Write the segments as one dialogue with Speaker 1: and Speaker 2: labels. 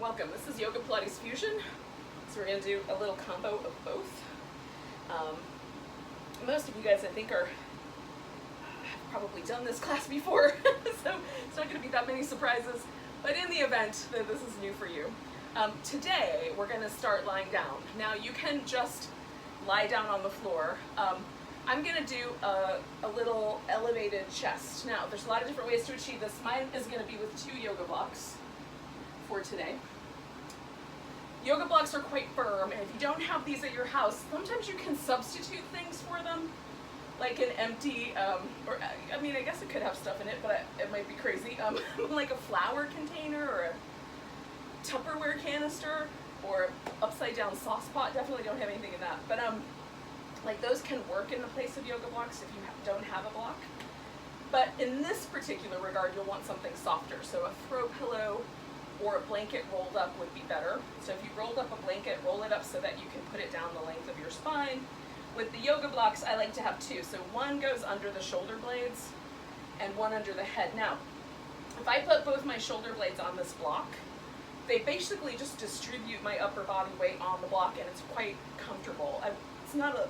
Speaker 1: welcome. This is Yoga Pilates Fusion. So we're going to do a little combo of both. Most of you guys, I think, have probably done this class before, so it's not going to be that many surprises. But in the event that this is new for you, today we're going to start lying down. Now you can just lie down on the floor. I'm going to do a little elevated chest. Now there's a lot of different ways to achieve this. Mine is going to be with 2 yoga blocks for today. Yoga blocks are quite firm, and if you don't have these at your house, sometimes you can substitute things for them, like an empty, I guess it could have stuff in it, but it might be crazy, like a flour container or a Tupperware canister or upside down sauce pot. Definitely don't have anything in that, but like those can work in the place of yoga blocks if you don't have a block. But in this particular regard, you'll want something softer, so a throw pillow or a blanket rolled up would be better. So if you rolled up a blanket, roll it up so that you can put it down the length of your spine. With the yoga blocks, I like to have 2. So one goes under the shoulder blades and one under the head. Now, if I put both my shoulder blades on this block, they basically just distribute my upper body weight on the block, and it's quite comfortable. It's not a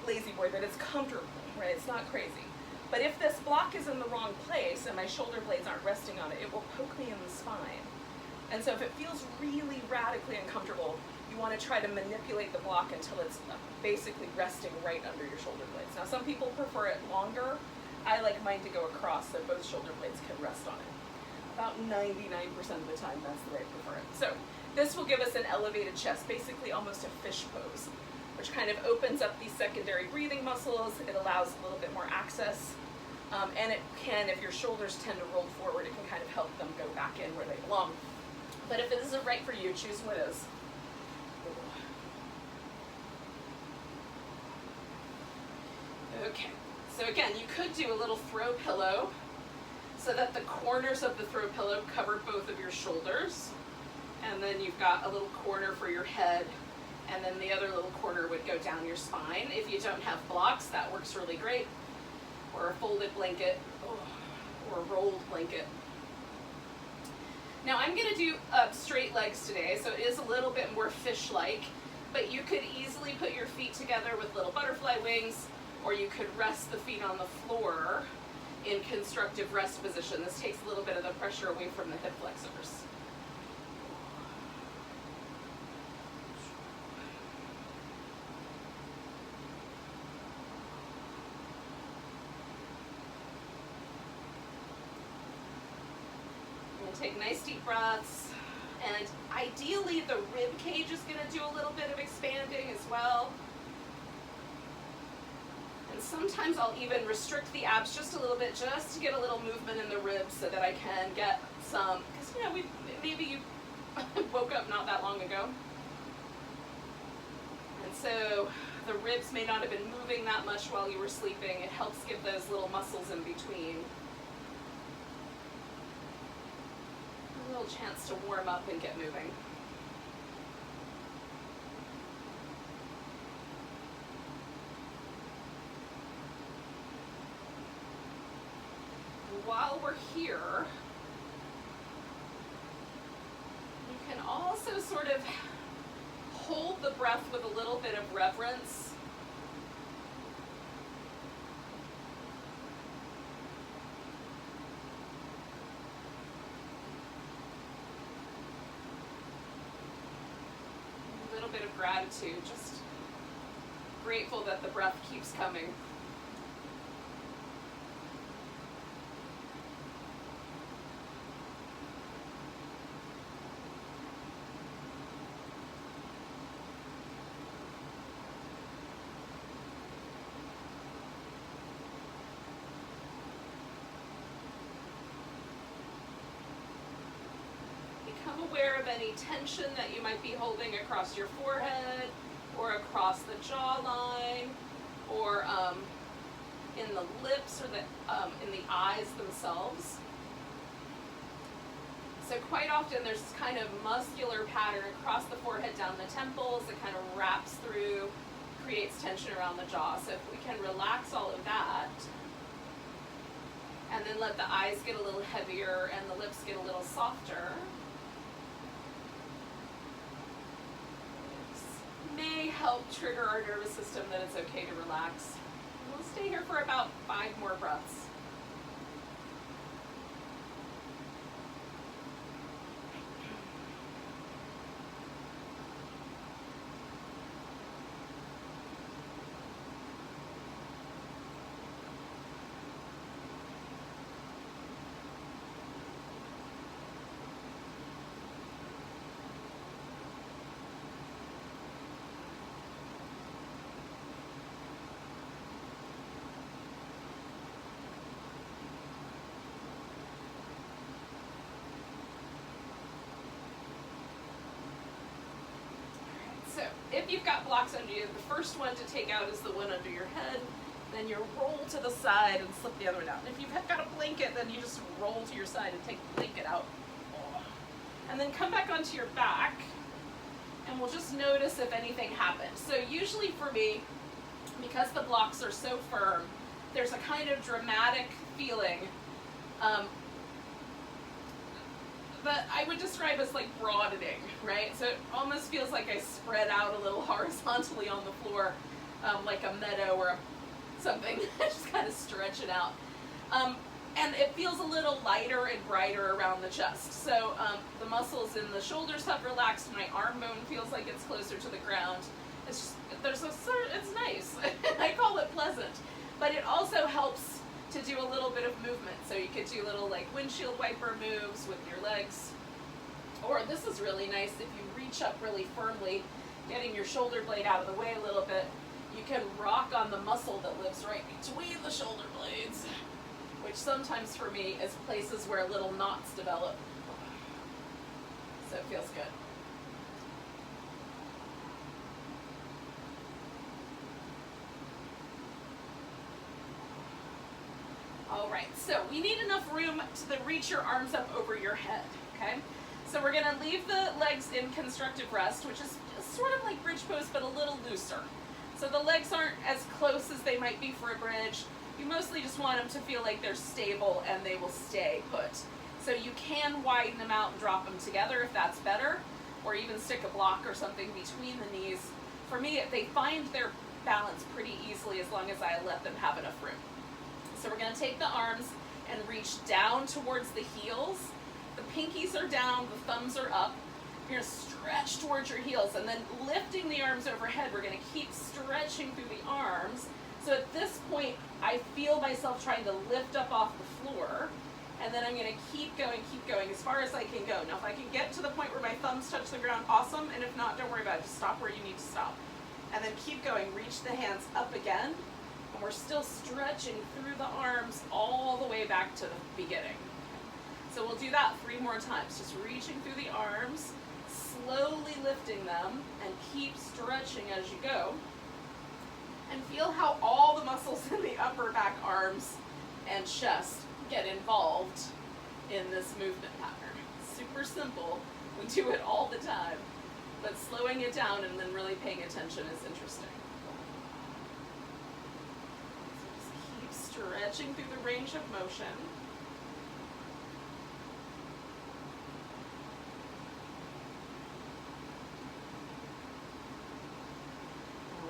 Speaker 1: lazy word, but it's comfortable, right? It's not crazy. But if this block is in the wrong place and my shoulder blades aren't resting on it, it will poke me in the spine. And so if it feels really radically uncomfortable, you want to try to manipulate the block until it's basically resting right under your shoulder blades. Now some people prefer it longer. I like mine to go across so both shoulder blades can rest on it. About 99% of the time, that's the way I prefer it. So this will give us an elevated chest, basically almost a fish pose, which kind of opens up these secondary breathing muscles. It allows a little bit more access. And it can, if your shoulders tend to roll forward, it can kind of help them go back in where they belong. But if it isn't right for you, choose what is. Okay, so again, you could do a little throw pillow so that the corners of the throw pillow cover both of your shoulders. And then you've got a little corner for your head, and then the other little corner would go down your spine. If you don't have blocks, that works really great. Or a folded blanket, or a rolled blanket. Now I'm going to do straight legs today, so it is a little bit more fish-like, but you could easily put your feet together with little butterfly wings, or you could rest the feet on the floor in constructive rest position. This takes a little bit of the pressure away from the hip flexors. Take nice deep breaths, and ideally the rib cage is going to do a little bit of expanding as well. And sometimes I'll even restrict the abs just a little bit, just to get a little movement in the ribs so that I can get some, because maybe you woke up not that long ago, and so the ribs may not have been moving that much while you were sleeping. It helps give those little muscles in between a little chance to warm up and get moving. While we're here, you can also sort of hold the breath with a little bit of reverence. Bit of gratitude, just grateful that the breath keeps coming. Become aware of any tension that you might be holding across your forehead or across the jawline or in the lips or in the eyes themselves. So quite often there's this kind of muscular pattern across the forehead down the temples that kind of wraps through, creates tension around the jaw. So if we can relax all of that and then let the eyes get a little heavier and the lips get a little softer. help trigger our nervous system, then it's okay to relax. We'll stay here for about 5 more breaths. So if you've got blocks under you, the first one to take out is the one under your head. Then you roll to the side and slip the other one out. If you've got a blanket, then you just roll to your side and take the blanket out. And then come back onto your back, and we'll just notice if anything happens. So usually for me, because the blocks are so firm, there's a kind of dramatic feeling that I would describe as like broadening, right? So it almost feels like I spread out a little horizontally on the floor, like a meadow or something. I just kind of stretch it out. And it feels a little lighter and brighter around the chest. So the muscles in the shoulders have relaxed. My arm bone feels like it's closer to the ground. It's just, it's nice. I call it pleasant. But it also helps to do a little bit of movement. So you could do little like windshield wiper moves with your legs. Or this is really nice if you reach up really firmly, getting your shoulder blade out of the way a little bit. You can rock on the muscle that lives right between the shoulder blades, which sometimes for me is places where little knots develop. So it feels good. All right, so we need enough room to reach your arms up over your head, okay? So we're gonna leave the legs in constructive rest, which is sort of like bridge pose, but a little looser. So the legs aren't as close as they might be for a bridge. You mostly just want them to feel like they're stable and they will stay put. So you can widen them out and drop them together if that's better, or even stick a block or something between the knees. For me, they find their balance pretty easily as long as I let them have enough room. So we're gonna take the arms and reach down towards the heels. The pinkies are down, the thumbs are up. You're gonna stretch towards your heels and then lifting the arms overhead. We're gonna keep stretching through the arms. So at this point, I feel myself trying to lift up off the floor, and then I'm gonna keep going as far as I can go. Now if I can get to the point where my thumbs touch the ground, awesome, and if not, don't worry about it, just stop where you need to stop. And then keep going, reach the hands up again, and we're still stretching through the arms all the way back to the beginning. So we'll do that 3 more times, just reaching through the arms, slowly lifting them, and keep stretching as you go. And feel how all the muscles in the upper back, arms, and chest get involved in this movement pattern. Super simple. We do it all the time. But slowing it down and then really paying attention is interesting. So just keep stretching through the range of motion.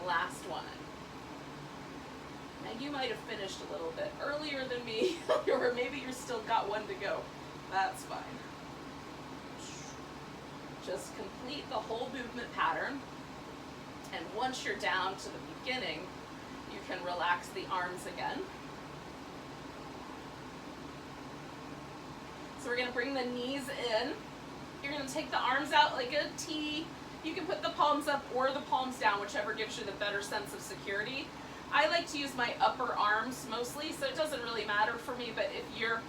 Speaker 1: Last one. Now you might have finished a little bit earlier than me, or maybe you're still got one to go. That's fine. Just complete the whole movement pattern, and once you're down to the beginning, you can relax the arms again. So we're gonna bring the knees in. You're gonna take the arms out like a T. You can put the palms up or the palms down, whichever gives you the better sense of security. I like to use my upper arms mostly, so it doesn't really matter for me, but if you're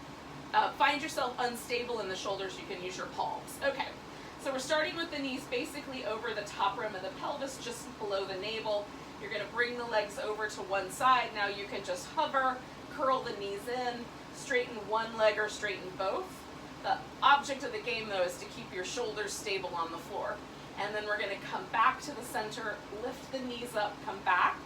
Speaker 1: find yourself unstable in the shoulders, you can use your palms. Okay, so we're starting with the knees basically over the top rim of the pelvis, just below the navel. You're gonna bring the legs over to one side. Now you can just hover, curl the knees in, straighten one leg or straighten both. The object of the game though is to keep your shoulders stable on the floor. And then we're gonna come back to the center, lift the knees up, come back,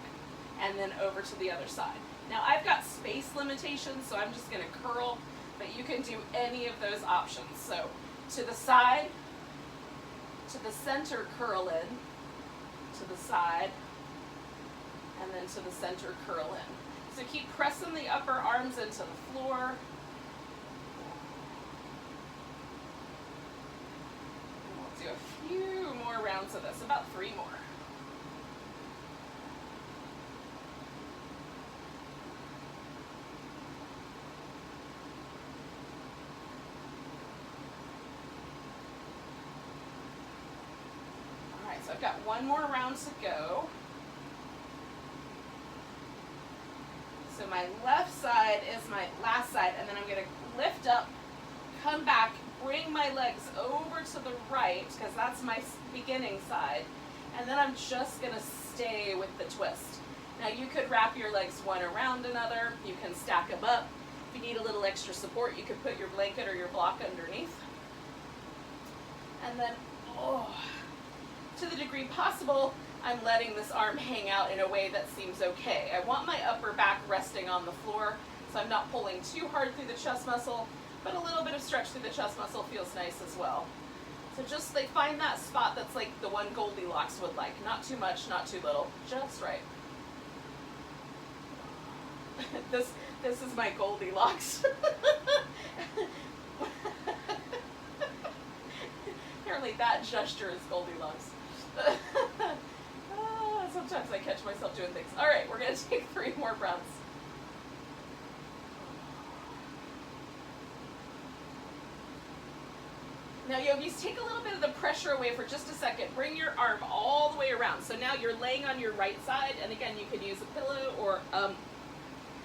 Speaker 1: and then over to the other side. Now I've got space limitations, so I'm just gonna curl, but you can do any of those options. So to the side, to the center, curl in, to the side, and then to the center, curl in. So keep pressing the upper arms into the floor. And we'll do a few more rounds of this, about 3 more. So I've got 1 more round to go. So my left side is my last side, and then I'm going to lift up, come back, bring my legs over to the right, because that's my beginning side, and then I'm just going to stay with the twist. Now you could wrap your legs one around another, you can stack them up. If you need a little extra support, you could put your blanket or your block underneath. And then, to the degree possible, I'm letting this arm hang out in a way that seems okay. I want my upper back resting on the floor, so I'm not pulling too hard through the chest muscle, but a little bit of stretch through the chest muscle feels nice as well. So just like find that spot that's like the one Goldilocks would like. Not too much, not too little, just right. This is my Goldilocks. Apparently that gesture is Goldilocks. Sometimes I catch myself doing things. All right, we're going to take 3 more breaths. Now, yogis, take a little bit of the pressure away for just a second. Bring your arm all the way around. So now you're laying on your right side, and again, you could use a pillow or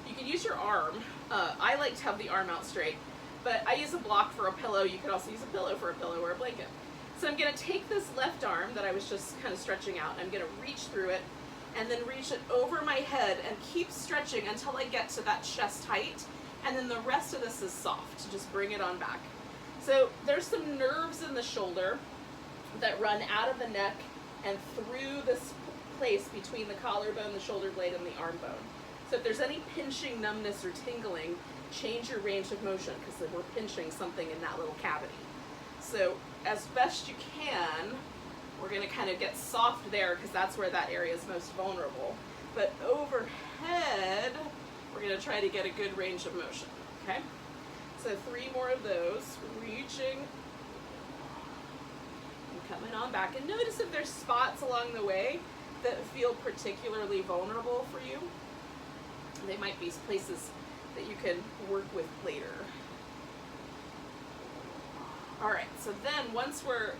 Speaker 1: you could use your arm. I like to have the arm out straight, but I use a block for a pillow. You could also use a pillow for a pillow or a blanket. So I'm going to take this left arm that I was just kind of stretching out, and I'm going to reach through it and then reach it over my head and keep stretching until I get to that chest height, and then the rest of this is soft. Just bring it on back. So there's some nerves in the shoulder that run out of the neck and through this place between the collarbone, the shoulder blade, and the arm bone. So if there's any pinching, numbness, or tingling, change your range of motion, because we're pinching something in that little cavity. So as best you can, we're going to kind of get soft there, because that's where that area is most vulnerable. But overhead, we're going to try to get a good range of motion, okay? So 3 more of those, reaching and coming on back. And notice if there's spots along the way that feel particularly vulnerable for you. They might be places that you can work with later. All right, so then once we're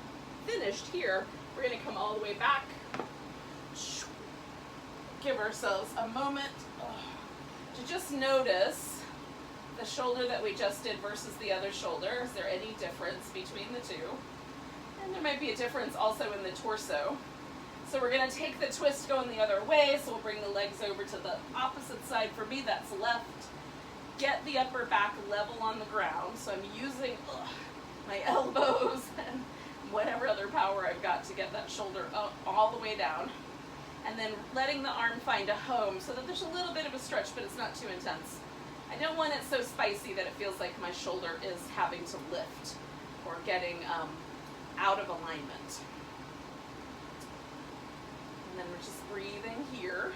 Speaker 1: finished here, we're going to come all the way back. Give ourselves a moment to just notice the shoulder that we just did versus the other shoulder. Is there any difference between the two? And there might be a difference also in the torso. So we're going to take the twist going the other way, so we'll bring the legs over to the opposite side. For me, that's left. Get the upper back level on the ground. So I'm using my elbows and whatever other power I've got to get that shoulder up all the way down. And then letting the arm find a home so that there's a little bit of a stretch, but it's not too intense. I don't want it so spicy that it feels like my shoulder is having to lift or getting out of alignment. And then we're just breathing here.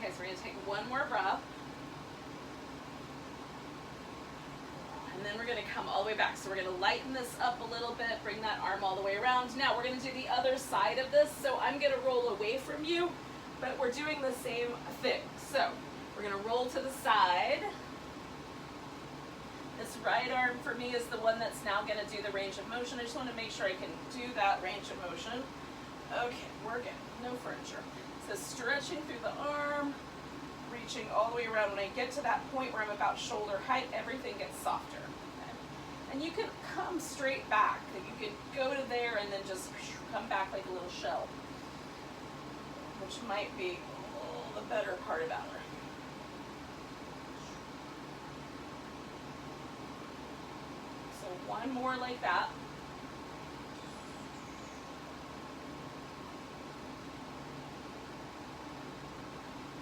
Speaker 1: Okay, so we're going to take 1 more breath. And then we're going to come all the way back. So we're going to lighten this up a little bit, bring that arm all the way around. Now we're going to do the other side of this. So I'm going to roll away from you, but we're doing the same thing. So we're going to roll to the side. This right arm for me is the one that's now going to do the range of motion. I just want to make sure I can do that range of motion. Okay, we're good. No furniture. So stretching through the arm, reaching all the way around. When I get to that point where I'm about shoulder height, everything gets softer. Okay? And you can come straight back. You can go to there and then just come back like a little shell, which might be the better part about it. So one more like that.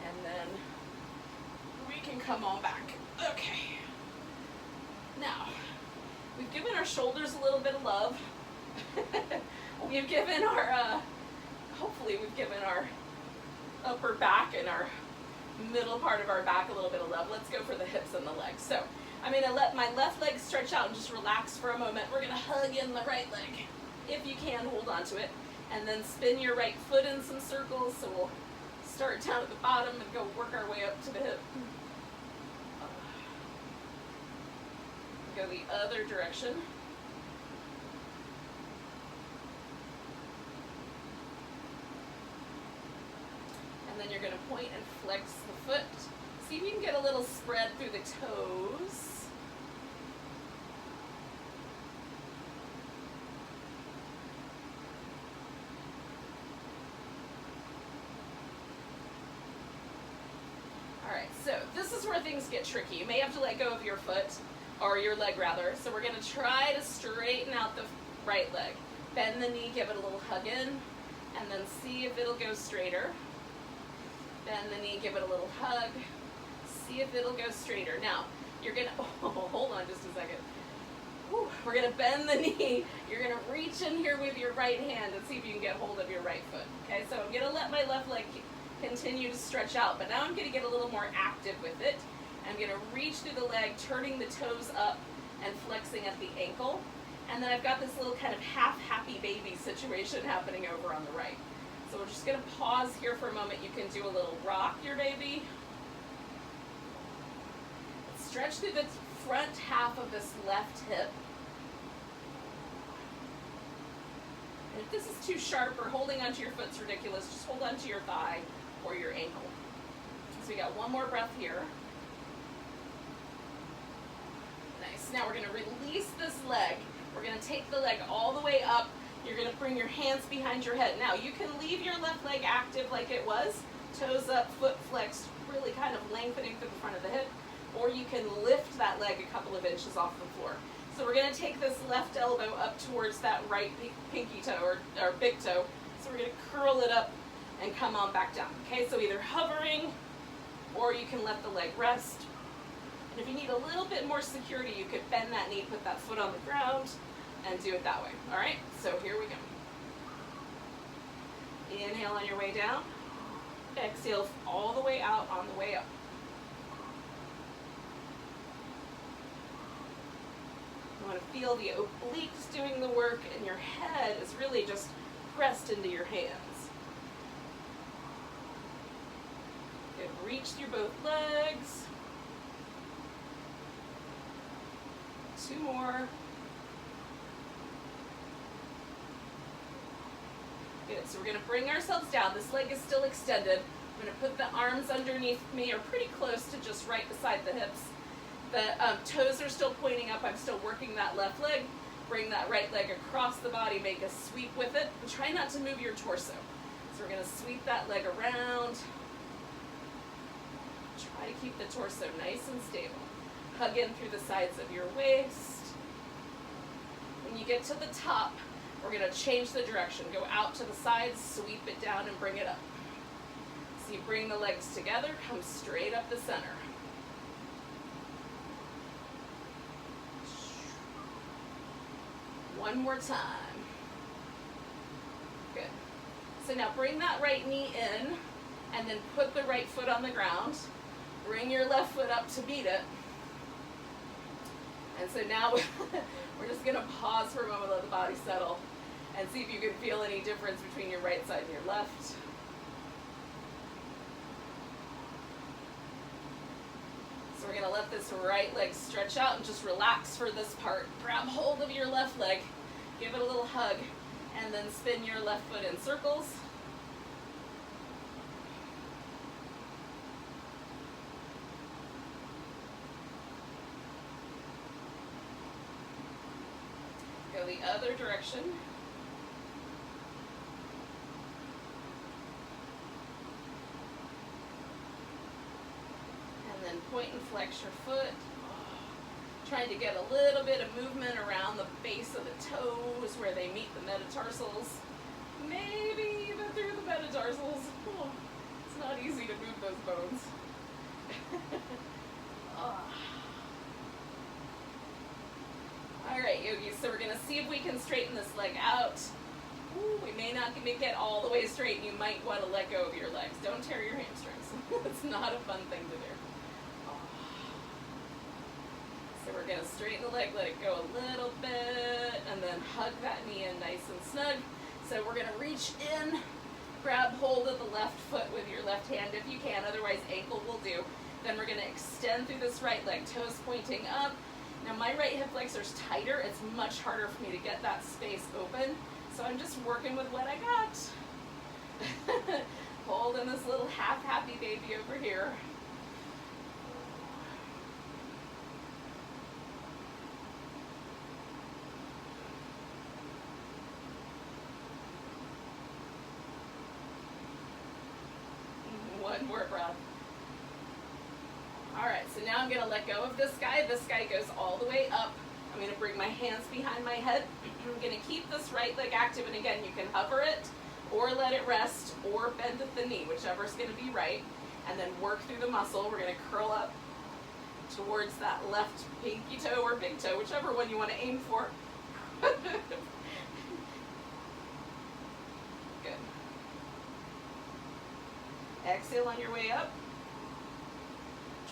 Speaker 1: And then we can come on back. Okay. Now, we've given our shoulders a little bit of love. We've given our, hopefully we've given our upper back and our middle part of our back a little bit of love. Let's go for the hips and the legs. So I'm going to let my left leg stretch out and just relax for a moment. We're going to hug in the right leg. If you can, hold on to it. And then spin your right foot in some circles. So we'll start down at the bottom and go work our way up to the hip. Go the other direction. And then you're going to point and flex the foot. See if you can get a little spread through the toes. Alright, so this is where things get tricky. You may have to let go of your foot, or your leg rather. So we're going to try to straighten out the right leg. Bend the knee, give it a little hug in, and then see if it'll go straighter. Bend the knee, give it a little hug. See if it'll go straighter. Now, you're going to, hold on just a second. Whew, we're going to bend the knee. You're going to reach in here with your right hand and see if you can get hold of your right foot. Okay, so I'm going to let my left leg continue to stretch out, but now I'm going to get a little more active with it. I'm going to reach through the leg, turning the toes up and flexing at the ankle. And then I've got this little kind of half happy baby situation happening over on the right. So we're just going to pause here for a moment. You can do a little rock your baby. Stretch through the front half of this left hip. And if this is too sharp or holding onto your foot's ridiculous, just hold onto your thigh or your ankle. So we got one more breath here. Nice. Now we're going to release this leg. We're going to take the leg all the way up. You're going to bring your hands behind your head. Now you can leave your left leg active like it was, toes up, foot flexed, really kind of lengthening through the front of the hip, or you can lift that leg a couple of inches off the floor. So we're going to take this left elbow up towards that right pinky toe or big toe. So we're going to curl it up and come on back down. Okay, so either hovering or you can let the leg rest. And if you need a little bit more security, you could bend that knee, put that foot on the ground, and do it that way. All right, so here we go. Inhale on your way down. Exhale all the way out on the way up. You want to feel the obliques doing the work, and your head is really just pressed into your hands. Good. Reach through both legs. 2 more. Good, so we're going to bring ourselves down. This leg is still extended. I'm going to put the arms underneath me, or pretty close to just right beside the hips. The toes are still pointing up. I'm still working that left leg. Bring that right leg across the body. Make a sweep with it. And try not to move your torso. So we're going to sweep that leg around. Try to keep the torso nice and stable. Hug in through the sides of your waist. When you get to the top, we're going to change the direction. Go out to the sides, sweep it down, and bring it up. So you bring the legs together, come straight up the center. One more time. Good. So now bring that right knee in, and then put the right foot on the ground. Bring your left foot up to beat it. And so now we're just going to pause for a moment, let the body settle, and see if you can feel any difference between your right side and your left. So we're going to let this right leg stretch out and just relax for this part. Grab hold of your left leg, give it a little hug, and then spin your left foot in circles. Go the other direction. And then point and flex your foot. Trying to get a little bit of movement around the base of the toes where they meet the metatarsals. Maybe even through the metatarsals. Oh, it's not easy to move those bones. All right, yogis, so we're gonna see if we can straighten this leg out. Ooh, we may not make it all the way straight, and you might want to let go of your legs. Don't tear your hamstrings. It's not a fun thing to do. So we're going to straighten the leg, let it go a little bit, and then hug that knee in nice and snug. So we're going to reach in, grab hold of the left foot with your left hand if you can, otherwise ankle will do. Then we're going to extend through this right leg, toes pointing up. Now my right hip flexor's tighter. It's much harder for me to get that space open. So I'm just working with what I got. Holding this little half happy baby over here. One more breath. All right, so now I'm gonna let go of this guy. This guy goes all the way up. I'm gonna bring my hands behind my head. I'm gonna keep this right leg active, and again, you can hover it, or let it rest, or bend at the knee, whichever's gonna be right, and then work through the muscle. We're gonna curl up towards that left pinky toe or big toe, whichever one you wanna aim for. Good. Exhale on your way up.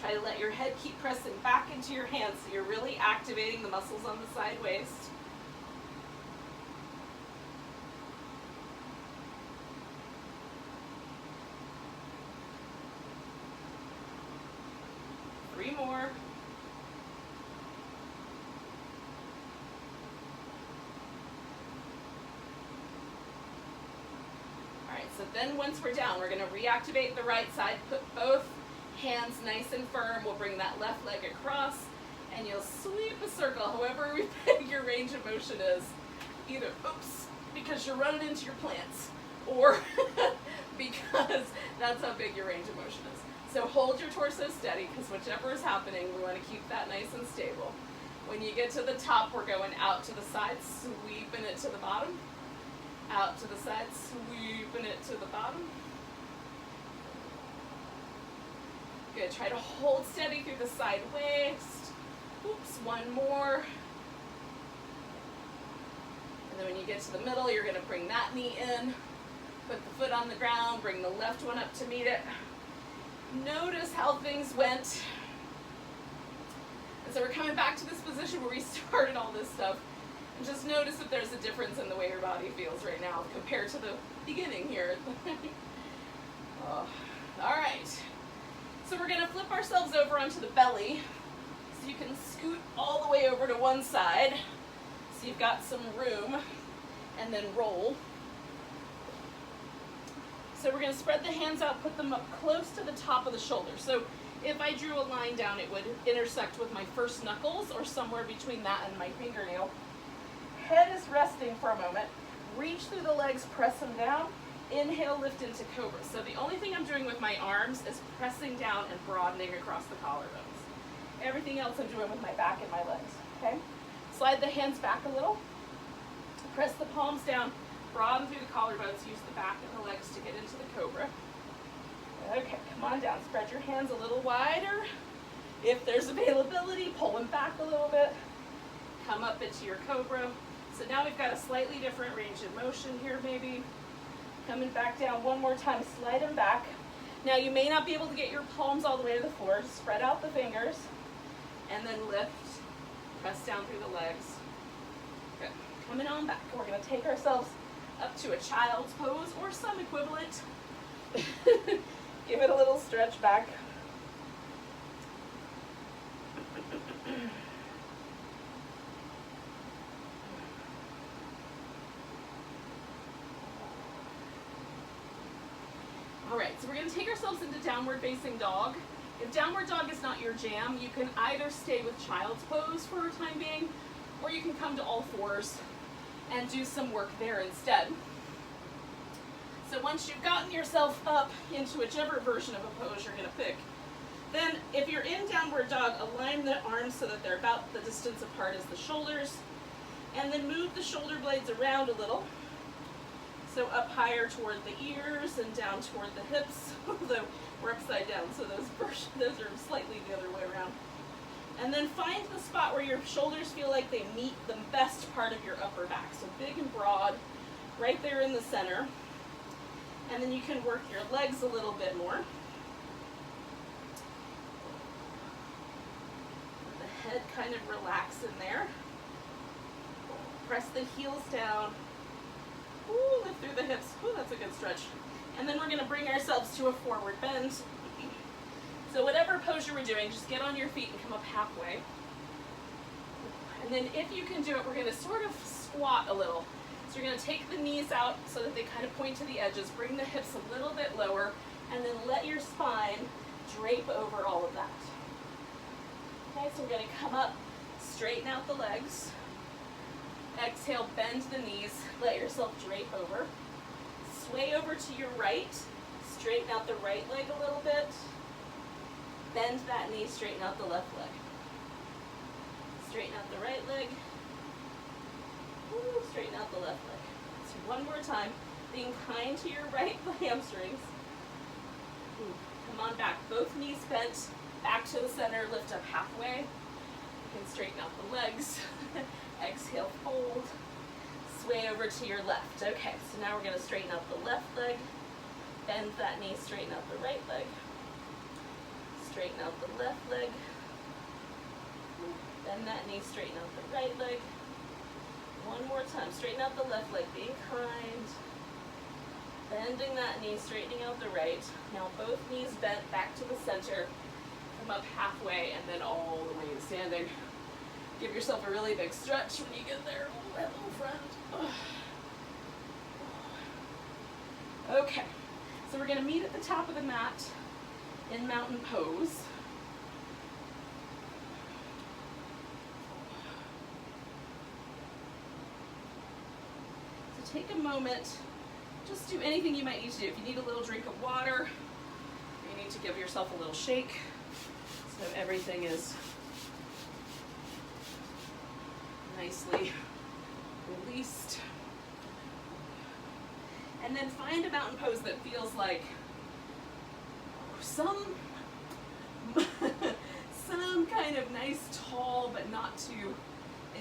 Speaker 1: Try to let your head keep pressing back into your hands so you're really activating the muscles on the side waist. Three more. All right, so then once we're down, we're going to reactivate the right side, put both hands nice and firm. We'll bring that left leg across, and you'll sweep a circle, however big your range of motion is. Either, oops, because you're running into your plants, or because that's how big your range of motion is. So hold your torso steady, because whichever is happening, we want to keep that nice and stable. When you get to the top, we're going out to the side, sweeping it to the bottom. Out to the side, sweeping it to the bottom. Good, try to hold steady through the side waist. Oops, one more. And then when you get to the middle, you're gonna bring that knee in, put the foot on the ground, bring the left one up to meet it. Notice how things went. And so we're coming back to this position where we started all this stuff. And just notice if there's a difference in the way your body feels right now compared to the beginning here. Oh, all right. So we're gonna flip ourselves over onto the belly. So you can scoot all the way over to one side. So you've got some room, and then roll. So we're gonna spread the hands out, put them up close to the top of the shoulder. So if I drew a line down, it would intersect with my first knuckles or somewhere between that and my fingernail. Head is resting for a moment. Reach through the legs, press them down. Inhale, lift into cobra. So the only thing I'm doing with my arms is pressing down and broadening across the collarbones. Everything else I'm doing with my back and my legs, okay? Slide the hands back a little. Press the palms down, broaden through the collarbones, use the back and the legs to get into the cobra. Okay, come on down. Spread your hands a little wider. If there's availability, pull them back a little bit. Come up into your cobra. So now we've got a slightly different range of motion here maybe. Coming back down one more time, slide them back. Now you may not be able to get your palms all the way to the floor. Spread out the fingers and then lift, press down through the legs. Good. Coming on back. We're going to take ourselves up to a child's pose or some equivalent. Give it a little stretch back. All right, so we're going to take ourselves into downward facing dog. If downward dog is not your jam, you can either stay with child's pose for a time being, or you can come to all fours and do some work there instead. So once you've gotten yourself up into whichever version of a pose you're going to pick, then if you're in downward dog, align the arms so that they're about the distance apart as the shoulders, and then move the shoulder blades around a little. So up higher toward the ears and down toward the hips, although we're upside down, so those are slightly the other way around. And then find the spot where your shoulders feel like they meet the best part of your upper back. So big and broad, right there in the center. And then you can work your legs a little bit more. Let the head kind of relax in there. Press the heels down. Ooh, lift through the hips. Ooh, that's a good stretch. And then we're going to bring ourselves to a forward bend. So whatever pose you were doing, just get on your feet and come up halfway. And then if you can do it, we're going to sort of squat a little. So you're going to take the knees out so that they kind of point to the edges, bring the hips a little bit lower, and then let your spine drape over all of that. Okay, so we're going to come up, straighten out the legs. Exhale, bend the knees, let yourself drape over. Sway over to your right, straighten out the right leg a little bit. Bend that knee, straighten out the left leg. Straighten out the right leg. Ooh, straighten out the left leg. So one more time, being kind to your right hamstrings. Ooh, come on back, both knees bent, back to the center, lift up halfway. You can straighten out the legs. Exhale, fold. Sway over to your left. Okay, so now we're going to straighten out the left leg. Bend that knee, straighten out the right leg. Straighten out the left leg. Bend that knee, straighten out the right leg. One more time, straighten out the left leg, being kind. Bending that knee, straightening out the right. Now both knees bent back to the center. Come up halfway and then all the way to standing. Give yourself a really big stretch when you get there. Oh, that little friend. Okay, so we're going to meet at the top of the mat in mountain pose. So take a moment, just do anything you might need to do. If you need a little drink of water, you need to give yourself a little shake so everything is nicely released. And then find a mountain pose that feels like some kind of nice, tall, but not too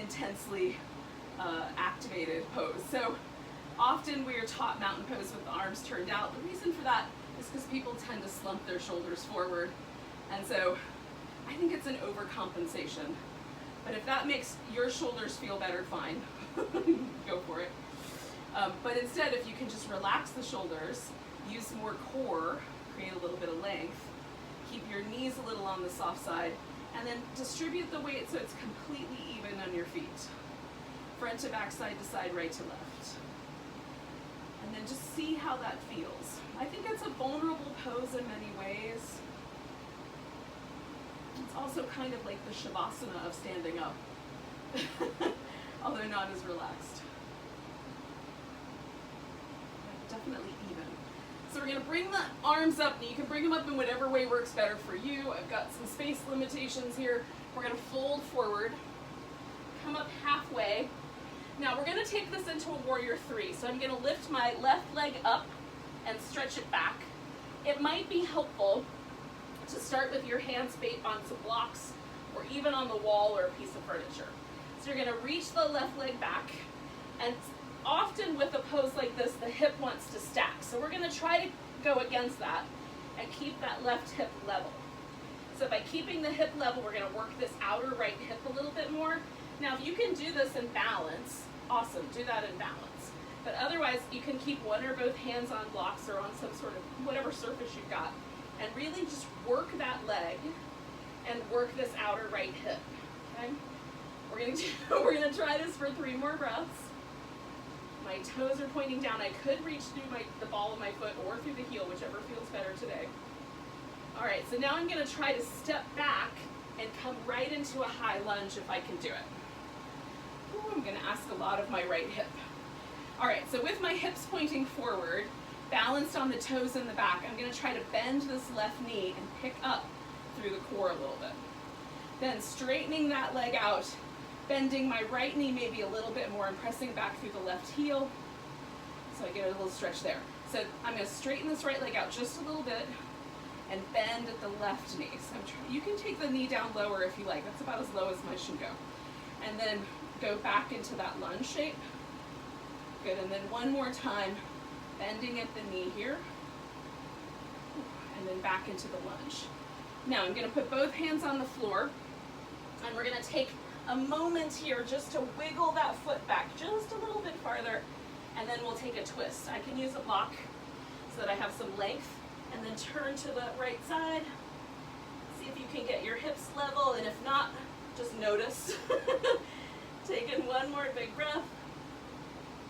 Speaker 1: intensely activated pose. So often we are taught mountain pose with the arms turned out. The reason for that is because people tend to slump their shoulders forward. And so I think it's an overcompensation. But if that makes your shoulders feel better, fine. Go for it. But instead, if you can just relax the shoulders, use more core, create a little bit of length, keep your knees a little on the soft side, and then distribute the weight so it's completely even on your feet. Front to back, side to side, right to left. And then just see how that feels. I think it's a vulnerable pose in many ways. It's also kind of like the shavasana of standing up, although not as relaxed. Definitely even. So we're going to bring the arms up, and you can bring them up in whatever way works better for you. I've got some space limitations here. We're going to fold forward, come up halfway. Now we're going to take this into a warrior three. So I'm going to lift my left leg up and stretch it back. It might be helpful to start with your hands on some blocks or even on the wall or a piece of furniture. So you're going to reach the left leg back, and often with a pose like this, the hip wants to stack. So we're going to try to go against that and keep that left hip level. So by keeping the hip level, we're going to work this outer right hip a little bit more. Now, if you can do this in balance, awesome, do that in balance. But otherwise, you can keep one or both hands on blocks or on some sort of whatever surface you've got, and really just work that leg and work this outer right hip. Okay? We're gonna try this for 3 more breaths. My toes are pointing down. I could reach through the ball of my foot or through the heel, whichever feels better today. All right, so now I'm gonna try to step back and come right into a high lunge if I can do it. Ooh, I'm gonna ask a lot of my right hip. All right, so with my hips pointing forward, balanced on the toes in the back, I'm gonna try to bend this left knee and pick up through the core a little bit. Then straightening that leg out, bending my right knee maybe a little bit more and pressing back through the left heel. So I get a little stretch there. So I'm gonna straighten this right leg out just a little bit and bend at the left knee. So you can take the knee down lower if you like. That's about as low as mine should go. And then go back into that lunge shape. Good, and then one more time, bending at the knee here. And then back into the lunge. Now I'm gonna put both hands on the floor and we're gonna take a moment here just to wiggle that foot back just a little bit farther, and then we'll take a twist. I can use a block so that I have some length, and then turn to the right side. See if you can get your hips level, and if not, just notice. Taking one more big breath,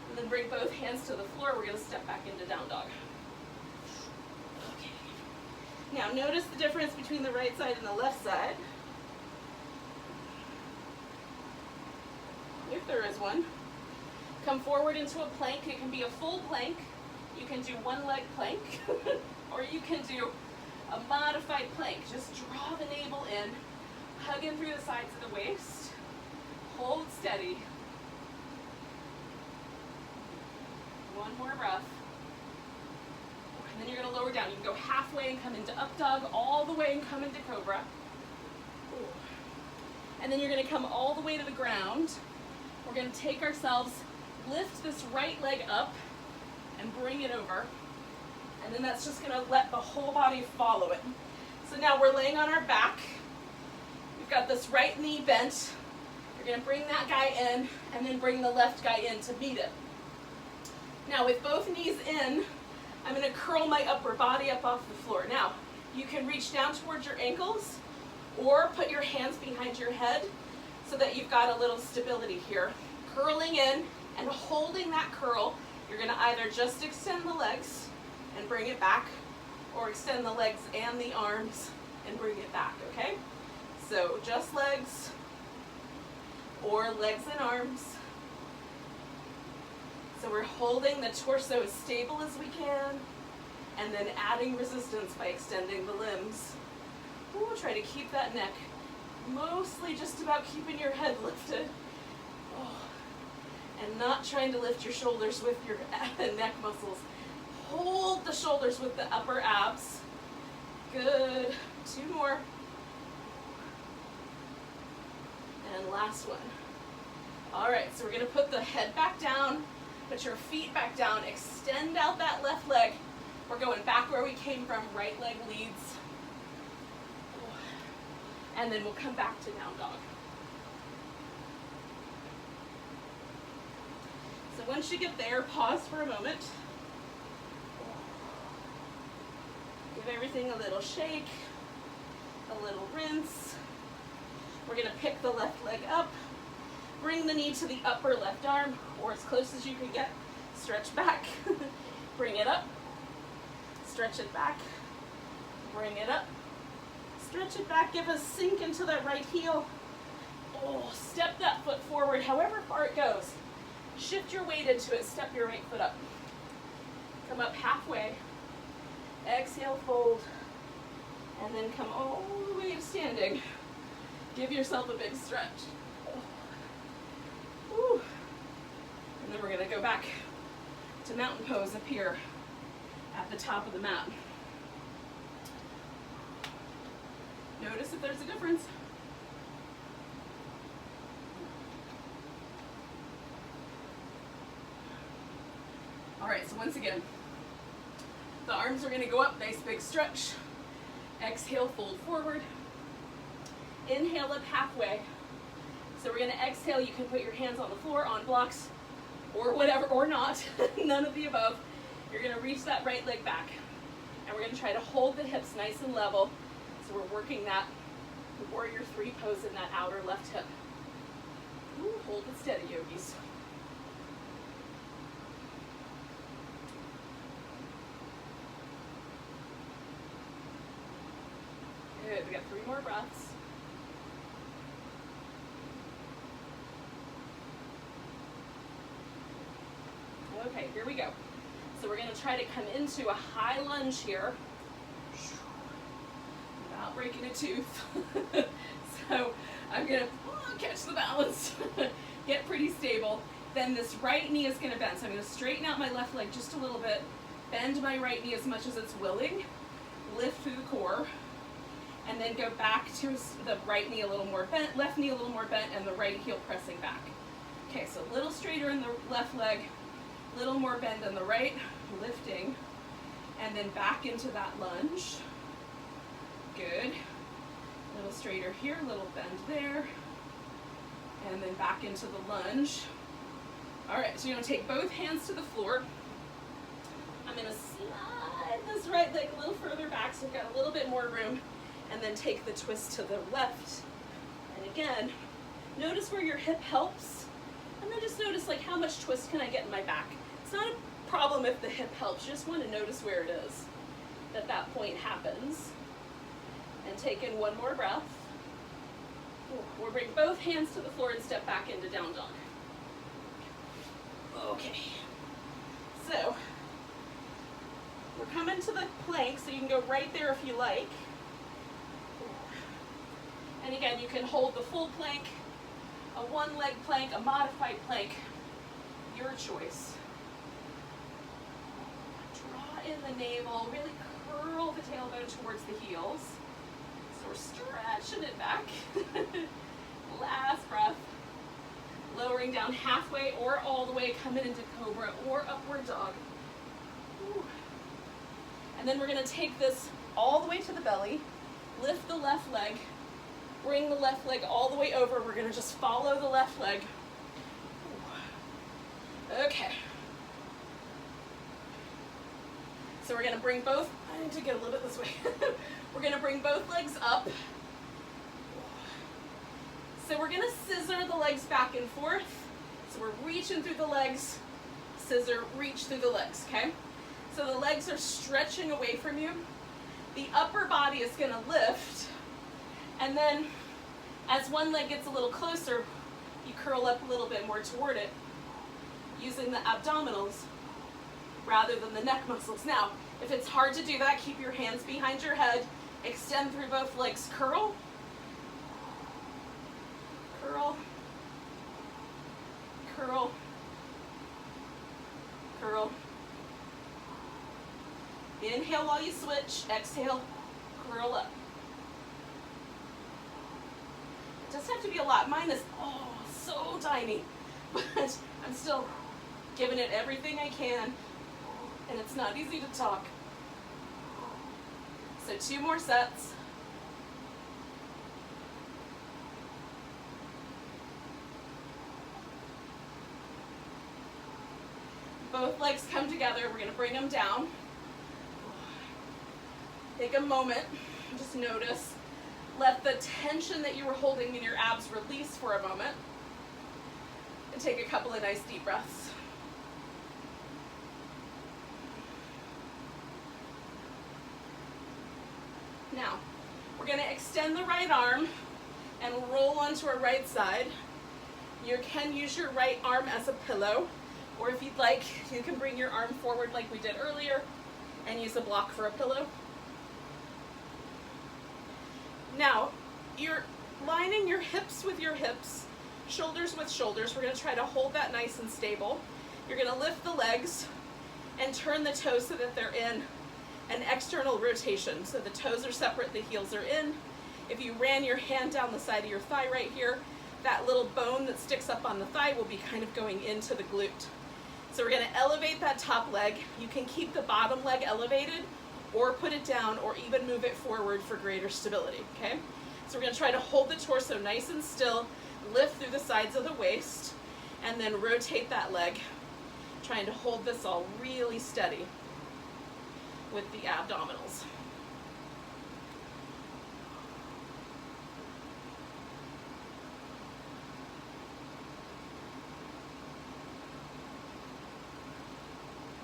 Speaker 1: and then bring both hands to the floor. We're gonna step back into down dog. Okay. Now notice the difference between the right side and the left side. If there is one. Come forward into a plank. It can be a full plank. You can do one leg plank, or you can do a modified plank. Just draw the navel in, hug in through the sides of the waist, hold steady. One more breath. And then you're gonna lower down. You can go halfway and come into up dog, all the way and come into cobra. And then you're gonna come all the way to the ground. We're gonna take ourselves, lift this right leg up and bring it over. And then that's just gonna let the whole body follow it. So now we're laying on our back. We've got this right knee bent. You're gonna bring that guy in and then bring the left guy in to meet it. Now with both knees in, I'm gonna curl my upper body up off the floor. Now, you can reach down towards your ankles or put your hands behind your head so that you've got a little stability here. Curling in and holding that curl, you're gonna either just extend the legs and bring it back, or extend the legs and the arms and bring it back, okay? So just legs or legs and arms. So we're holding the torso as stable as we can, and then adding resistance by extending the limbs. Ooh, try to keep that neck mostly just about keeping your head lifted. Oh, and not trying to lift your shoulders with your neck muscles. Hold the shoulders with the upper abs. Good. Two more. And last one. All right, so we're gonna put the head back down, put your feet back down, extend out that left leg. We're going back where we came from, right leg leads. And then we'll come back to down dog. So once you get there, pause for a moment. Give everything a little shake, a little rinse. We're gonna pick the left leg up, bring the knee to the upper left arm, or as close as you can get. Stretch back, bring it up, stretch it back, bring it up, stretch it back, give a sink into that right heel. Oh, step that foot forward, however far it goes. Shift your weight into it, step your right foot up. Come up halfway, exhale, fold, and then come all the way to standing. Give yourself a big stretch. Woo. And then we're gonna go back to mountain pose up here at the top of the mat. Notice if there's a difference. All right, so once again, the arms are gonna go up, nice big stretch. Exhale, fold forward. Inhale up halfway. So we're gonna exhale, you can put your hands on the floor, on blocks, or whatever, or not, none of the above. You're gonna reach that right leg back. And we're gonna try to hold the hips nice and level. So we're working that warrior three pose in that outer left hip. Ooh, hold it steady, yogis. Good, we got 3 more breaths. Okay, here we go. So we're gonna try to come into a high lunge here without breaking a tooth. So I'm gonna catch the balance, get pretty stable. Then this right knee is gonna bend. So I'm gonna straighten out my left leg just a little bit, bend my right knee as much as it's willing, lift through the core, and then go back to the right knee a little more bent, left knee a little more bent, and the right heel pressing back. Okay, so a little straighter in the left leg, a little more bend in the right, lifting, and then back into that lunge. Good. A little straighter here, a little bend there, and then back into the lunge. All right, so you're gonna take both hands to the floor. I'm gonna slide this right leg a little further back so we've got a little bit more room, and then take the twist to the left. And again, notice where your hip helps, and then just notice like how much twist can I get in my back. It's not a problem if the hip helps, you just want to notice where it is that that point happens. And take in one more breath. We'll bring both hands to the floor and step back into down dog. Okay, so we're coming to the plank, so you can go right there if you like. And again, you can hold the full plank, a one-leg plank, a modified plank, your choice. Draw in the navel, really curl the tailbone towards the heels. So we're stretching it back. Last breath. Lowering down halfway or all the way, coming into cobra or upward dog. Ooh. And then we're going to take this all the way to the belly, lift the left leg, bring the left leg all the way over. We're going to just follow the left leg. Ooh. Okay. So we're going to bring both, I need to get a little bit this way. We're going to bring both legs up. So we're going to scissor the legs back and forth. So we're reaching through the legs, scissor, reach through the legs, okay? So the legs are stretching away from you. The upper body is going to lift. And then as one leg gets a little closer, you curl up a little bit more toward it using the abdominals rather than the neck muscles. Now, if it's hard to do that, keep your hands behind your head, extend through both legs, curl, curl, curl, curl. Inhale while you switch, exhale, curl up. It doesn't have to be a lot. Mine is, so tiny, but I'm still giving it everything I can, and it's not easy to talk. So 2 more sets. Both legs come together. We're going to bring them down. Take a moment, just notice. Let the tension that you were holding in your abs release for a moment. And take a couple of nice deep breaths. Now, we're going to extend the right arm and roll onto our right side. You can use your right arm as a pillow, or if you'd like, you can bring your arm forward like we did earlier and use a block for a pillow. Now, you're lining your hips with your hips, shoulders with shoulders. We're going to try to hold that nice and stable. You're going to lift the legs and turn the toes so that they're in an external rotation. So the toes are separate, the heels are in. If you ran your hand down the side of your thigh right here, that little bone that sticks up on the thigh will be kind of going into the glute. So we're going to elevate that top leg. You can keep the bottom leg elevated or put it down or even move it forward for greater stability, okay? So we're going to try to hold the torso nice and still, lift through the sides of the waist, and then rotate that leg, trying to hold this all really steady with the abdominals.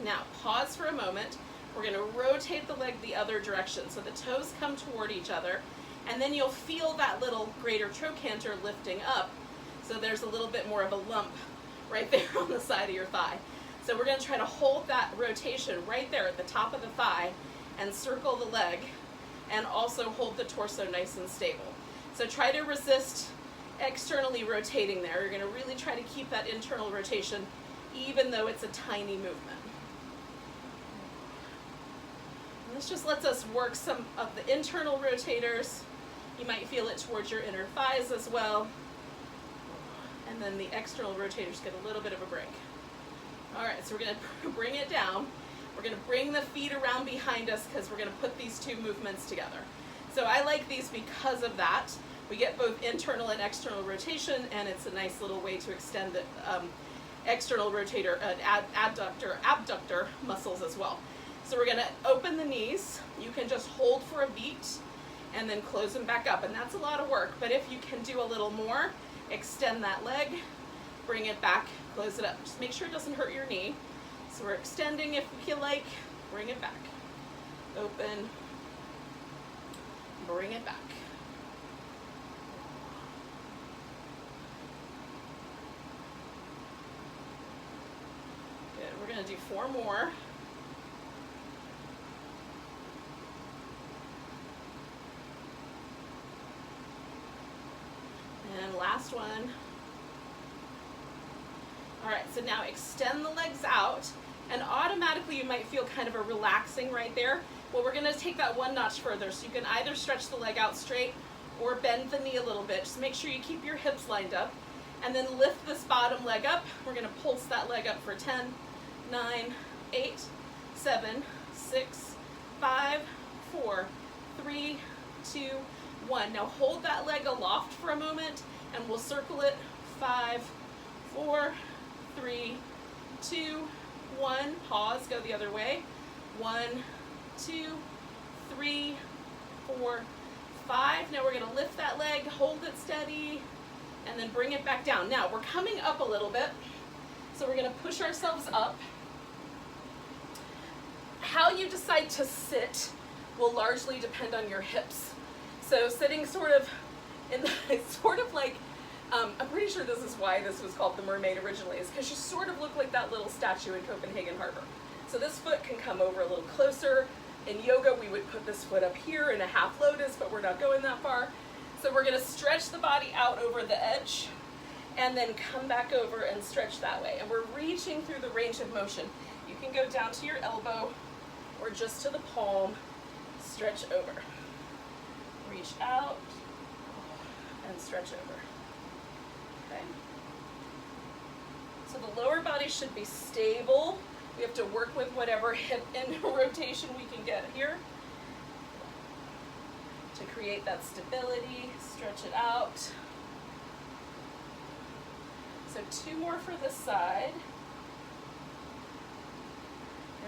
Speaker 1: Now, pause for a moment. We're going to rotate the leg the other direction so the toes come toward each other, and then you'll feel that little greater trochanter lifting up, so there's a little bit more of a lump right there on the side of your thigh. So So we're going to try to hold that rotation right there at the top of the thigh and circle the leg, and also hold the torso nice and stable. So try to resist externally rotating there. You're going to really try to keep that internal rotation even though it's a tiny movement. And this just lets us work some of the internal rotators. You might feel it towards your inner thighs as well. And then the external rotators get a little bit of a break. All right, so we're going to bring it down. We're going to bring the feet around behind us because we're going to put these two movements together. So I like these because of that. We get both internal and external rotation, and it's a nice little way to extend the external rotator, abductor muscles as well. So we're going to open the knees. You can just hold for a beat and then close them back up, and that's a lot of work. But if you can do a little more, extend that leg, bring it back, close it up. Just make sure it doesn't hurt your knee. So we're extending if you like, bring it back. Open, bring it back. Good, we're gonna do 4 more. And last one. All right, so now extend the legs out, and automatically you might feel kind of a relaxing right there. Well, we're gonna take that one notch further, so you can either stretch the leg out straight or bend the knee a little bit. Just make sure you keep your hips lined up, and then lift this bottom leg up. We're gonna pulse that leg up for 10, 9, 8, 7, 6, 5, 4, 3, 2, 1. Now hold that leg aloft for a moment, and we'll circle it. 5, 4, 3, 2, 1. Pause, go the other way. 1, 2, 3, 4, 5. Now we're going to lift that leg, hold it steady, and then bring it back down. Now we're coming up a little bit, so we're going to push ourselves up. How you decide to sit will largely depend on your hips. So sitting sort of in the, it's sort of like, I'm pretty sure this is why this was called the mermaid originally, is because you sort of look like that little statue in Copenhagen Harbor. So this foot can come over a little closer. In yoga, we would put this foot up here in a half lotus, but we're not going that far. So we're gonna stretch the body out over the edge and then come back over and stretch that way. And we're reaching through the range of motion. You can go down to your elbow or just to the palm, stretch over. Reach out and stretch over. Okay. So the lower body should be stable. We have to work with whatever hip and rotation we can get here to create that stability. Stretch it out. So 2 more for this side.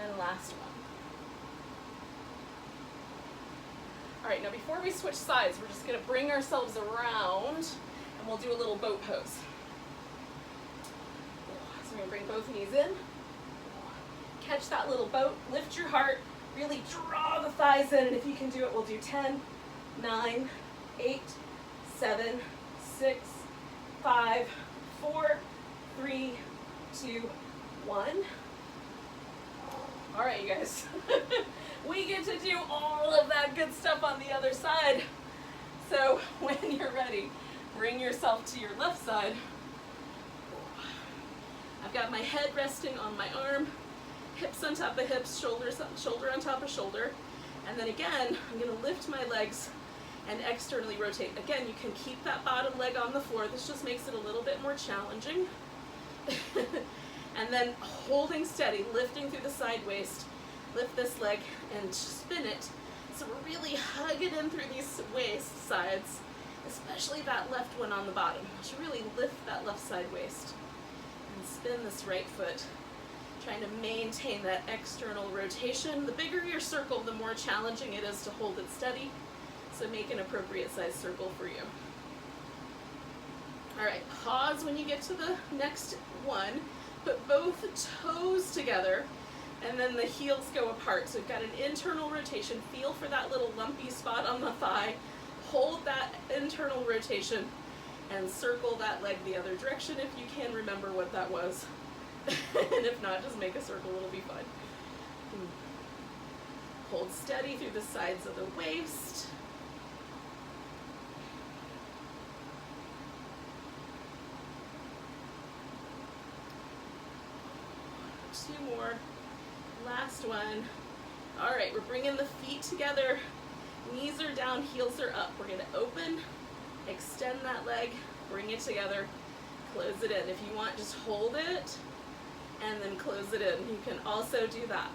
Speaker 1: And last one. All right, now before we switch sides, we're just gonna bring ourselves around and we'll do a little boat pose. So we're gonna bring both knees in. Catch that little boat, lift your heart, really draw the thighs in, and if you can do it, we'll do 10, 9, 8, 7, 6, 5, 4, 3, 2, 1. All right, you guys. We get to do all of that good stuff on the other side. So when you're ready, bring yourself to your left side. I've got my head resting on my arm, hips on top of hips, shoulder on top of shoulder. And then again, I'm gonna lift my legs and externally rotate. Again, you can keep that bottom leg on the floor. This just makes it a little bit more challenging. And then holding steady, lifting through the side waist. Lift this leg and spin it. So we're really hugging in through these waist sides, especially that left one on the bottom. You should really lift that left side waist and spin this right foot, trying to maintain that external rotation. The bigger your circle, the more challenging it is to hold it steady. So make an appropriate size circle for you. All right, pause when you get to the next one. Put both toes together, and then the heels go apart. So we've got an internal rotation. Feel for that little lumpy spot on the thigh. Hold that internal rotation and circle that leg the other direction if you can remember what that was. And if not, just make a circle, it'll be fun. Hold steady through the sides of the waist. Two more. Last one. All right, we're bringing the feet together. Knees are down, heels are up. We're gonna open, extend that leg, bring it together, close it in. If you want, just hold it and then close it in. You can also do that.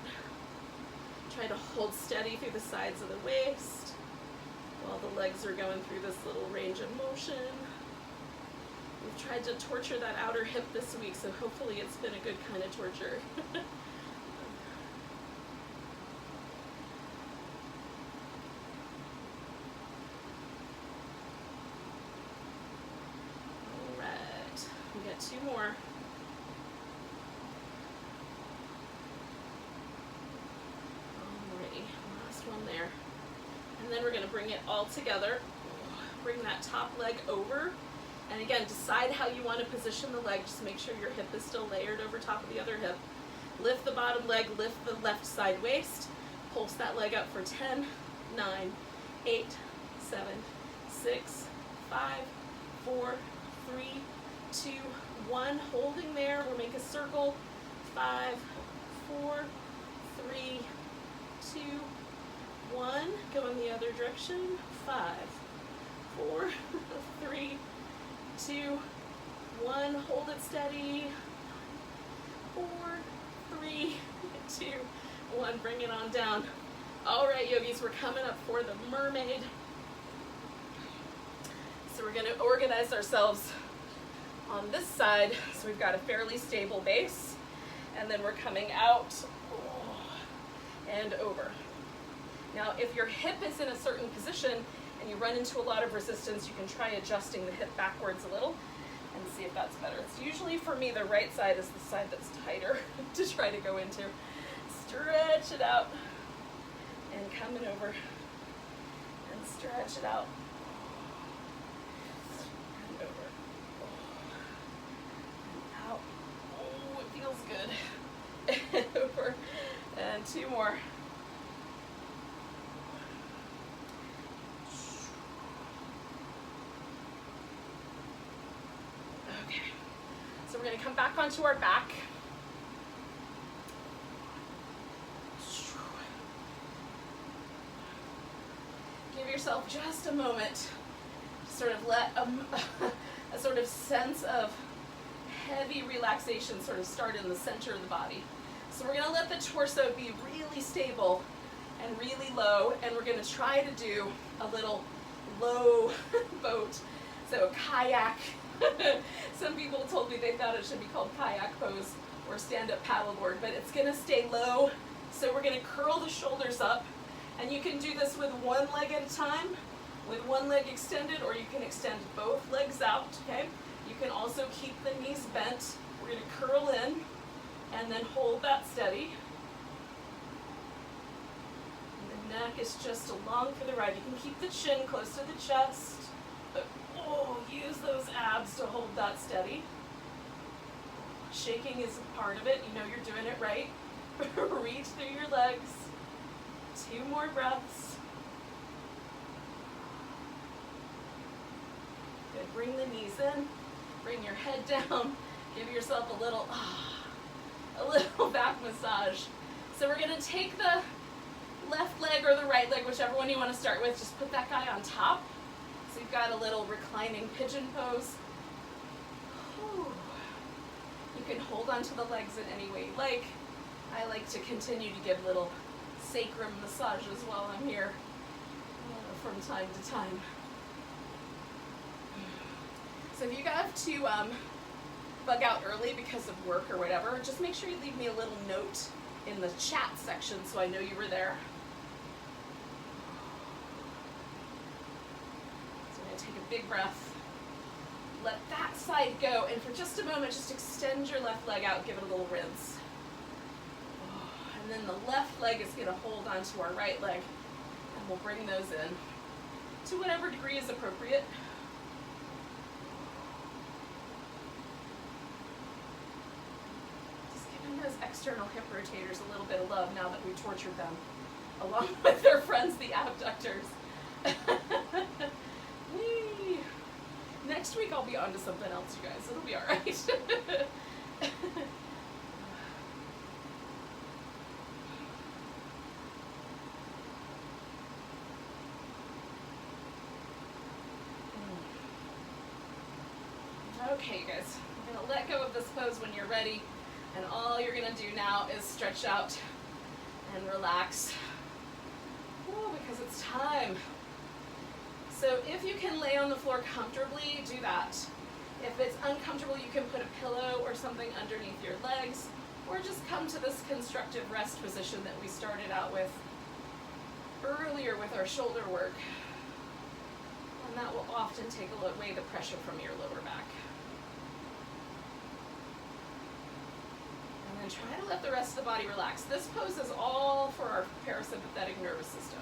Speaker 1: Try to hold steady through the sides of the waist while the legs are going through this little range of motion. We've tried to torture that outer hip this week, so hopefully it's been a good kind of torture. All right, we got two more. Alrighty, last one there. And then we're gonna bring it all together. Bring that top leg over. And again, decide how you want to position the leg. Just make sure your hip is still layered over top of the other hip. Lift the bottom leg, lift the left side waist. Pulse that leg up for 10, 9, 8, 7, 6, 5, 4, 3, 2, 1. Holding there, we'll make a circle. 5, 4, 3, 2, 1. Go in the other direction. 5, 4, 3, 2, 1, hold it steady. 4, 3, 2, 1, bring it on down. All right, yogis, we're coming up for the mermaid. So we're gonna organize ourselves on this side. So we've got a fairly stable base, and then we're coming out and over. Now, if your hip is in a certain position, and you run into a lot of resistance, you can try adjusting the hip backwards a little and see if that's better. It's usually, for me, the right side is the side that's tighter to try to go into. Stretch it out and coming over and stretch it out and over and out. Oh, it feels good. And over and two more. So we're going to come back onto our back. Give yourself just a moment to sort of let a sort of sense of heavy relaxation sort of start in the center of the body. So we're going to let the torso be really stable and really low, and we're going to try to do a little low boat, so kayak. Some people told me they thought it should be called kayak pose or stand-up paddleboard, but it's going to stay low. So we're going to curl the shoulders up, and you can do this with one leg at a time, with one leg extended, or you can extend both legs out, okay? You can also keep the knees bent. We're going to curl in and then hold that steady. And the neck is just along for the ride. You can keep the chin close to the chest, but use those abs to hold that steady. Shaking is a part of it. You know you're doing it right. Reach through your legs. 2 more breaths. Good. Bring the knees in. Bring your head down. Give yourself a little back massage. So we're going to take the left leg or the right leg, whichever one you want to start with. Just put that guy on top. So you've got a little reclining pigeon pose. You can hold onto the legs in any way you like. I like to continue to give little sacrum massages while I'm here from time to time. So if you have to bug out early because of work or whatever, just make sure you leave me a little note in the chat section so I know you were there. So I'm going to take a big breath. Let that side go, and for just a moment, just extend your left leg out, give it a little rinse. And then the left leg is going to hold onto our right leg, and we'll bring those in to whatever degree is appropriate. giving those external hip rotators a little bit of love now that we tortured them, along with their friends, the abductors. Whee! Next week I'll be on to something else, you guys. It'll be all right. Okay, you guys, I'm going to let go of this pose when you're ready, and all you're going to do now is stretch out and relax. Ooh, because it's time. So if you can lay on the floor comfortably, do that. If it's uncomfortable, you can put a pillow or something underneath your legs, or just come to this constructive rest position that we started out with earlier with our shoulder work. And that will often take away the pressure from your lower back. And then try to let the rest of the body relax. This pose is all for our parasympathetic nervous system.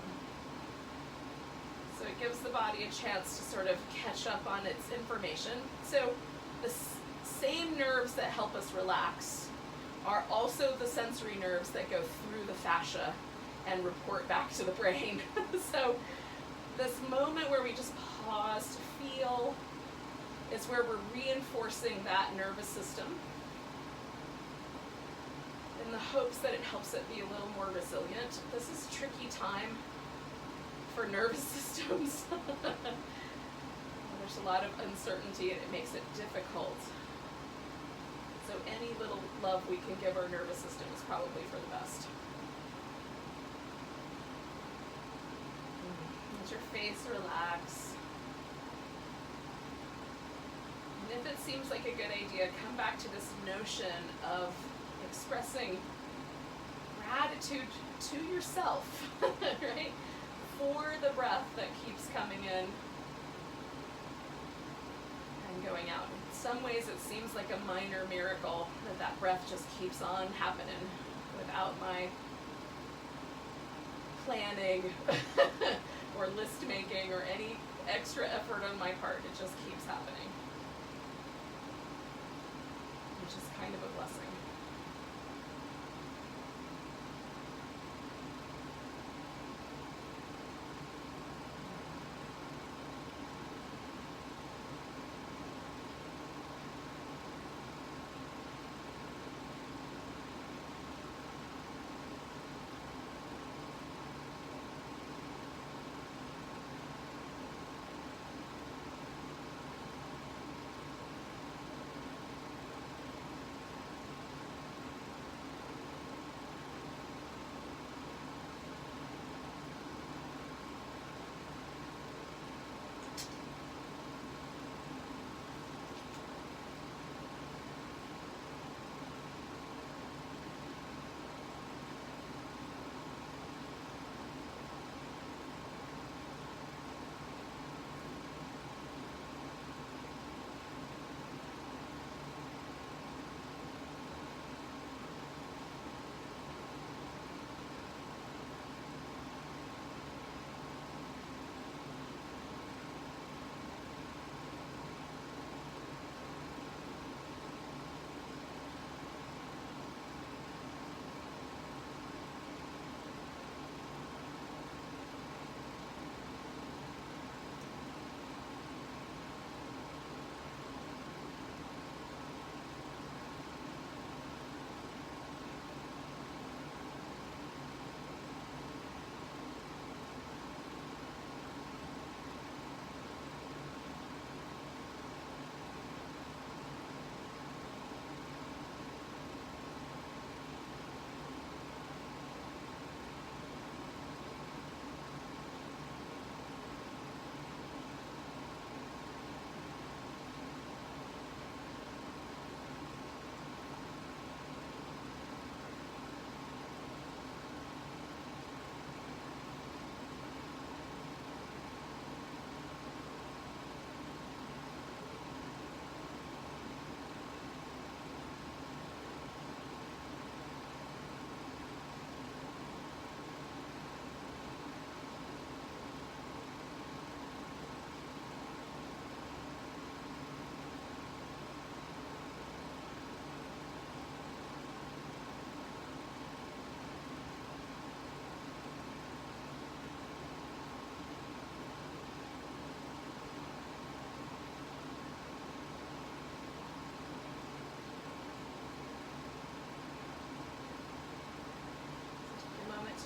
Speaker 1: So it gives the body a chance to sort of catch up on its information. So the same nerves that help us relax are also the sensory nerves that go through the fascia and report back to the brain. So this moment where we just pause to feel is where we're reinforcing that nervous system in the hopes that it helps it be a little more resilient. This is a tricky time for nervous systems. There's a lot of uncertainty and it makes it difficult. So any little love we can give our nervous system is probably for the best. Let your face relax. And if it seems like a good idea, come back to this notion of expressing gratitude to yourself, right? For the breath that keeps coming in and going out. In some ways it seems like a minor miracle that that breath just keeps on happening without my planning or list making or any extra effort on my part. It just keeps happening, which is kind of a blessing.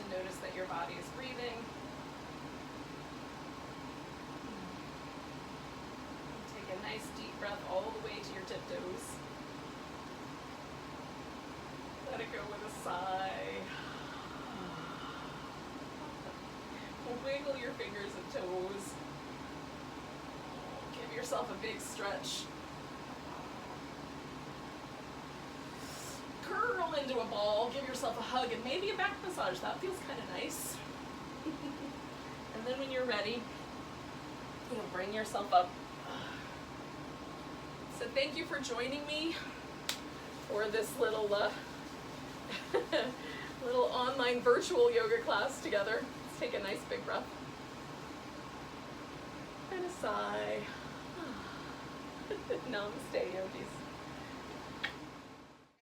Speaker 1: to notice that your body is breathing. Take a nice deep breath all the way to your tiptoes. Let it go with a sigh. Wiggle your fingers and toes. Give yourself a big stretch. Curl into a ball, give yourself a hug, and maybe a back massage. That feels kind of nice. And then when you're ready, bring yourself up. So thank you for joining me for this little little online virtual yoga class together. Let's take a nice big breath. And a sigh. Namaste, yogis.